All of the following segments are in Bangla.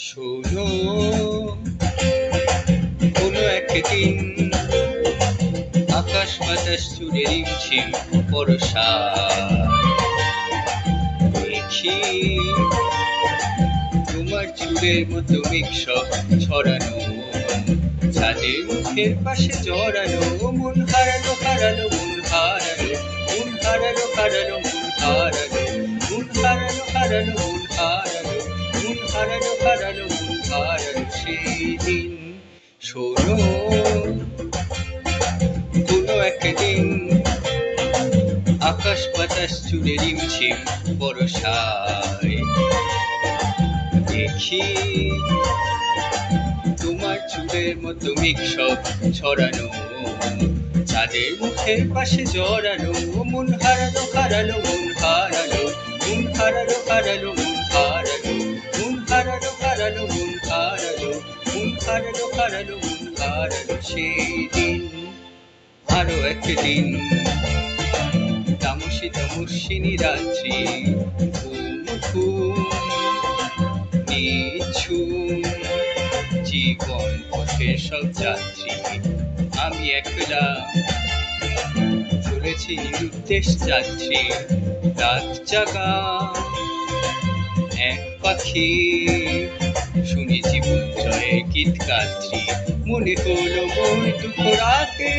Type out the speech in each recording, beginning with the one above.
শোনো, কোনো একদিন আকাশ বাতাস জুড়ে রিমঝিম বর্ষা দেখি তোমার চুলের মতো মেঘসব ছড়ানো, চাঁদের মুখের পাশে জড়ানো, মন হারালো হারালো মন হারালো, মন হারালো হারালো মন হারালো, মন হারালো হারালো মন হারালো, মন হারালো হারালো মন হারালো সেদিন। শোনো, কোনো একদিন আকাশ বাতাস জুড়ে রিমঝিম বর্ষায় দেখি তোমার চুলের মতো মেঘ সব ছড়ানো, চাঁদের মুখের পাশে জড়ানো, মন হারালো হারালো মন হারালো, মন হারালো হারালো মন হারালো, মন হারালো হারালো মন হারালো, মন হারালো হারালো মন হারালো সেদিন। আরো একদিন তামসী তমস্বিনী রাত্রি, ঘুম নিঝুম জীবন পথের সব যাত্রী, আমি একলা চলেছি নিরুদ্দেশ যাত্রী, রাত জাগা এক পাখি, শুনি জীবন জয়ের গীত গাত্রী, মনে হলো মোর দুঃখ রাতে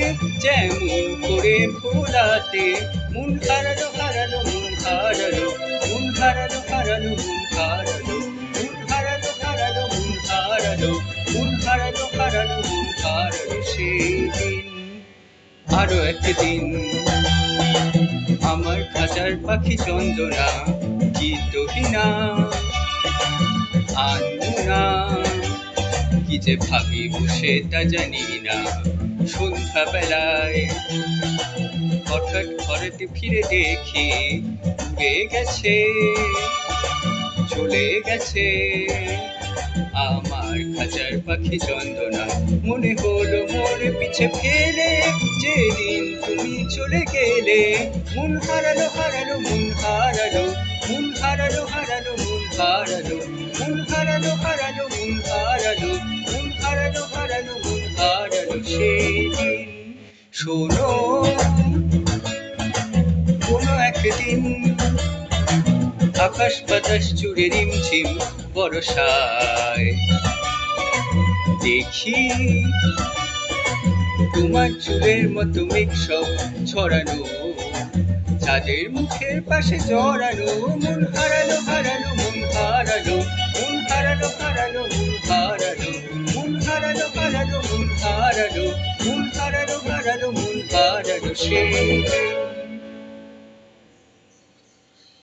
যেমন করে ভোলাতে, মন হারালো হারালো মন হারালো, মন হারালো হারালো মন হারালো, মন হারালো হারালো মন হারালো, মন হারালো হারালো মন হারালো সেদিন। আরো একদিন আমার খাঁচার পাখি চন্দনা গীতহীনা আনমনা, কি যে ভাবি বসে তা জানি না, সন্ধ্যা বেলায় হঠাৎ ঘরেতে ফিরে দেখি উড়ে গেছে চলে গেছে আমার খাঁচার পাখি চন্দনা, মনে হলো মোর পিছে ফেলে যেদিন তুমি চলে গেলে, মন হারালো হারালো মন হারালো, মন হারালো হারালো মন হারালো, মন হারালো হারালো মন হারালো, মন হারালো হারালো মন হারালো সেদিন। শোনো, কোনো একদিন আকাশ বাতাস জুড়ে রিমঝিম বর্ষায় দেখি তোমার চুলের মতো মেঘ সব ছড়ানো, চাঁদের মুখের পাশে জড়ানো, মন হারালো হারালো মন হারালো, মন হারালো হারালো মন হারালো, মন হারালো হারালো মন হারালো, মন হারালো হারালো মন হারালো সেই।